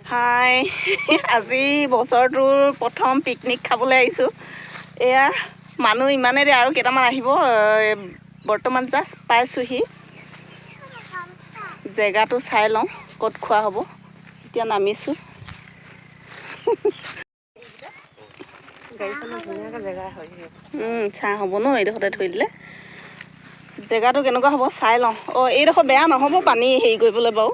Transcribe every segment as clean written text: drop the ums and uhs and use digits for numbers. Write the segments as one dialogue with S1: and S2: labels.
S1: হাই আজি বছৰটোৰ প্ৰথম পিকনিক খাবলৈ আহিছোঁ এয়া মানুহ ইমানেই আৰু কেইটামান আহিব বৰ্তমান জাষ্ট পাইছোঁহি জেগাটো চাই লওঁ ক'ত খোৱা হ'ব এতিয়া নামিছোঁ চাহ হ'ব ন এইডোখৰতে থৈ দিলে জেগাটো কেনেকুৱা হ'ব চাই লওঁ অঁ এইডোখৰ বেয়া নহ'ব পানী হেৰি কৰিবলৈ বাৰু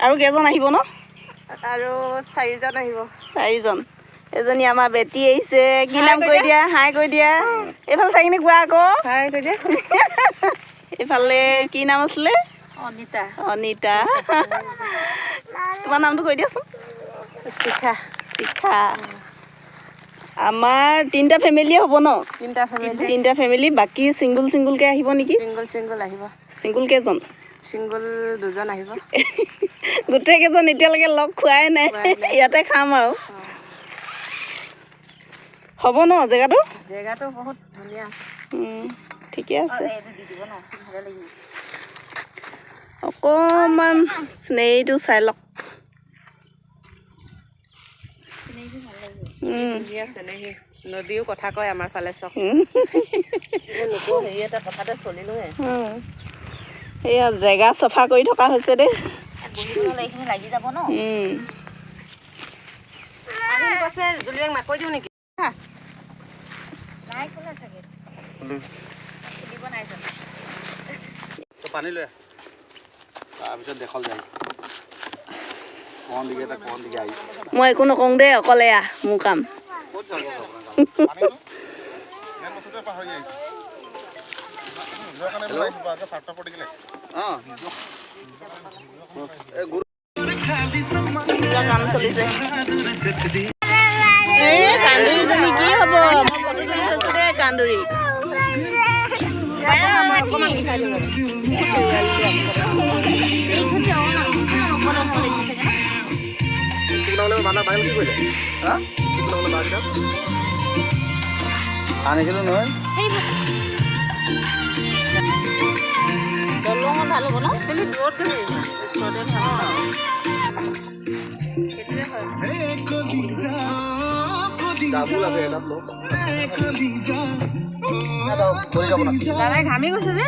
S1: আৰু কেইজন আহিব ন
S2: আৰু 4জন আহিব
S1: 4জন এজনী আমাৰ বেটি আহিছে কি নাম কৈ দিয়া হাই কৈ দিয়া এইফালে চাইকিনে কোৱা আকৌ
S2: হাই কৈ দিয়া
S1: এইফালে কি নাম আছিলে
S2: অনিতা
S1: অনিতা তোমাৰ নামটো কৈ দিয়াচোন
S2: শিখা
S1: শিখা আমাৰ 3টা ফেমিলিয়ে হ'ব ন 3টা ফেমিলি বাকী চিংগুলকৈ আহিব নেকি
S2: চিংগুল আহিব
S1: চিংগুল কেইজন
S2: চিংগুল 2জন আহিব
S1: গোটেই কেইজন এতিয়ালৈকে লগ খোৱাই নাই ইয়াতে খাম আৰু হ'ব ন জেগাটো
S2: বহুত ধুনীয়া
S1: ঠিকে আছে অকণমান স্নেহীটো চাই লওক
S2: নদীও কথা কয় আমাৰ ফালে চক হেৰি এটা কথাতে চলিলোহে
S1: এয়া জেগা চফা কৰি থকা হৈছে দেই
S2: লাগি যাব ন মাকৈ দিওঁ নেকি
S3: পানী লৈ তাৰপিছত দেখাল যায়
S1: মই একো নকওঁ দেই অকলে মোৰ কাম কাম চলিছে কান্দুৰীজনী কি হ'ব দেই কান্দুৰী
S3: আনিছিলো নহয়
S1: ভাল হ'ব ন
S2: ঘামি গৈছে যে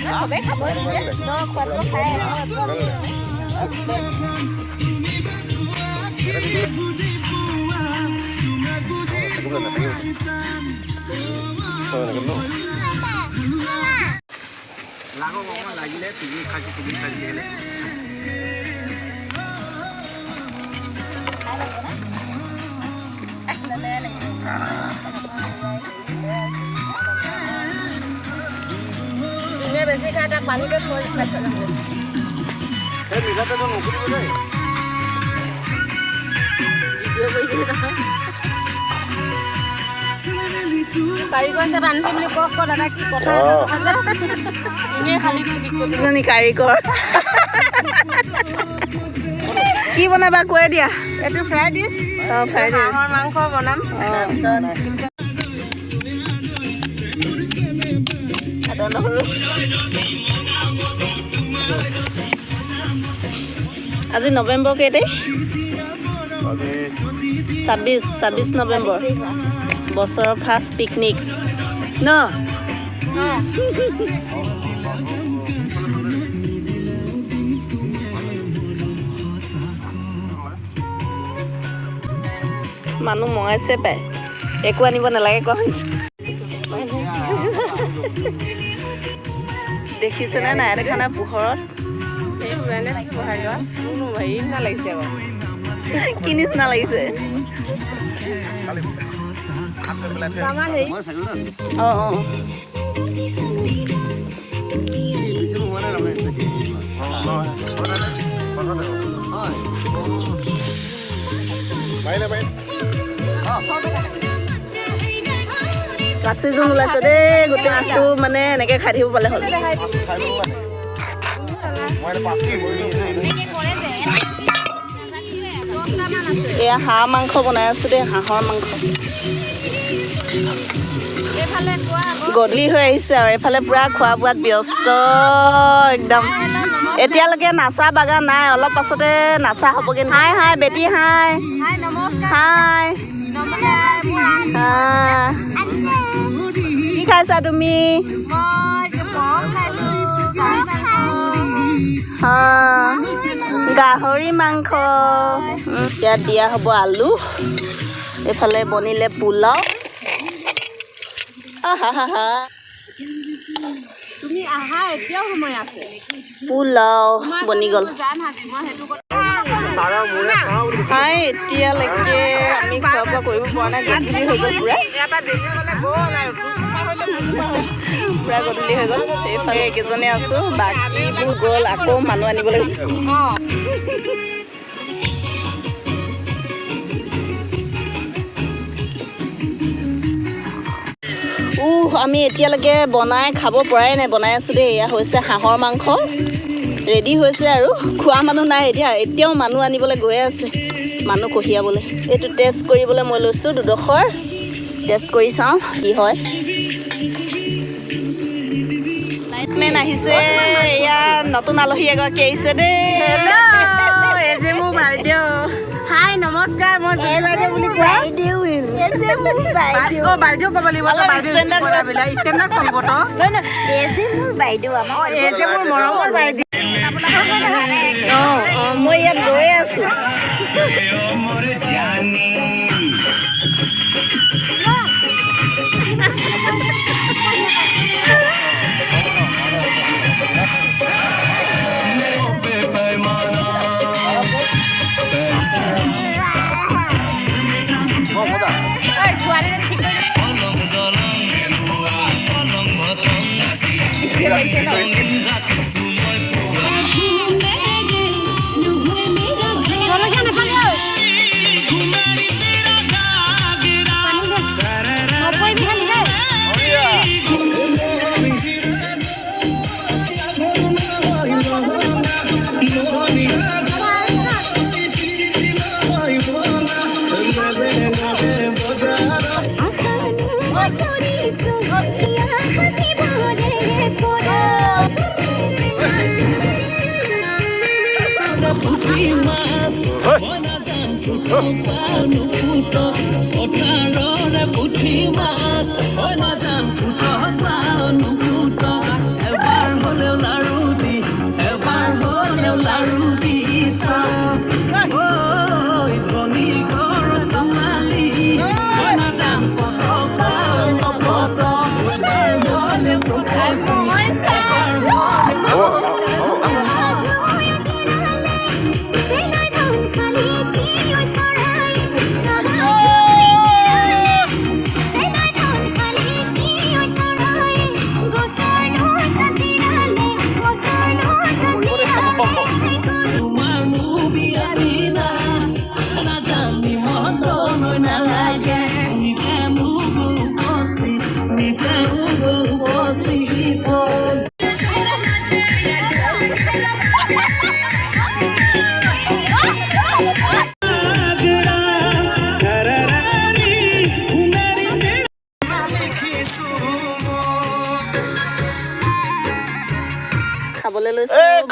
S1: চবেই খাব
S3: লাগিলে পিকনিক খাইছে
S2: বেছি খাই তাক পানীতে থৈ
S3: মিঠাতে নুখুলিব দেই
S2: কাৰিকৰ আনিছে বুলি কওক দাদা কি কথা এনেই খালি
S1: কাৰিকৰ কি বনাবা কৈ দিয়া
S2: এইটো ফ্ৰাই ডিছ
S1: ফ্ৰাই ডিছ
S2: হাঁহৰ মাংস বনাম
S1: আজি নৱেম্বৰ কেই তাৰিখ 26 নৱেম্বৰ বছৰৰ ফাৰ্ষ্ট পিকনিক ন মানুহ মঙাইছে পায় একো আনিব নালাগে কোৱা হৈছে দেখিছেনে নাই দেখা নাই পোহৰত
S2: হেৰি নিচিনা লাগিছে আকৌ
S1: কি নিচিনা লাগিছে অঁ কাচিজন ওলাইছে দেই গোটেই মাছটো মানে এনেকৈ খাই থাকিব পালে হ'ল এয়া হাঁহ মাংস বনাই আছোঁ দেই হাঁহৰ মাংস
S2: এইফালে কোৱা আকৌ
S1: গধূলি হৈ আহিছে আৰু এইফালে পূৰা খোৱা বোৱাত ব্যস্ত একদম এতিয়ালৈকে নাচা বাগা নাই অলপ পাছতে নাচা হ'বগৈ হাই হাই বেটি হাই
S2: হাই নমস্কাৰ
S1: হাই
S2: নমস্কাৰ
S1: কি খাইছা তুমি গাহৰি মাংস ইয়াত দিয়া হ'ব আলু এইফালে বনিলে পোলাও
S2: তুমি আহা এতিয়াও সময় আছে
S1: পোলাও বনি গ'ল
S2: যাম আজি মই সেইটো
S1: হাই এতিয়ালৈকে আমি খোৱা বোৱা কৰিব পৰা নাই গধূলি হৈ গ'ল পূৰা গধূলি হৈ গ'ল এইফালে একেজনে আছোঁ বাকীবোৰ গ'ল আকৌ মানুহ আনিবলৈ গৈছোঁ আমি এতিয়ালৈকে বনাই খাব পৰাই নাই বনাই আছোঁ দেই এয়া হৈছে হাঁহৰ মাংস ৰেডি হৈছে আৰু খোৱা মানুহ নাই এতিয়াও মানুহ আনিবলৈ গৈ আছে মানুহ কঢ়িয়াবলৈ এইটো টেষ্ট কৰিবলৈ মই লৈছোঁ দুডোখৰ টেষ্ট কৰি চাওঁ কি হয় লাইটমেন আহিছে এয়া নতুন আলহী এগৰাকী আহিছে দেই
S2: এই যে মোৰ বাইদেউ হাই নমস্কাৰ মই জুলি বাইদেউ বুলি কোৱা বাইদেউ ক'ব লাগিব ষ্টেণ্ডাৰ্ড কৰিব তো এই যে মোৰ মৰমৰ বাইদেউ
S1: মই ইয়াত গৈ আছোঁ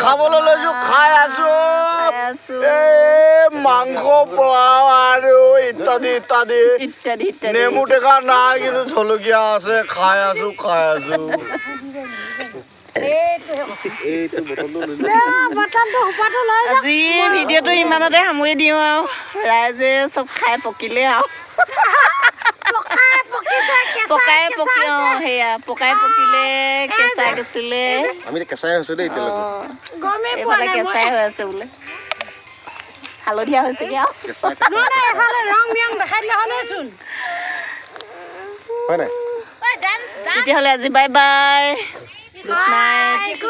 S3: খাবলৈ লৈছোঁ খাই আছোঁ মাংস পোলাও আৰু ইত্যাদি ইত্যাদি নেমু টেঙা নাই কিন্তু জলকীয়া আছে খাই আছোঁ
S1: আজি ভিডিঅ'টো ইমানতে সামৰি দিওঁ আৰু ৰাইজে চব খাই পকিলে আৰু পকাই পকি সেয়া পকাই পকিলে কেঁচাই কেঁচিলে
S3: আমি কেঁচাই হৈছোঁ দেই
S1: এইফালে কেঁচাই হৈ আছে বোলে হালধীয়া হৈছেগৈ আৰু তেতিয়াহ'লে আজি বাই বাই গুড নাইট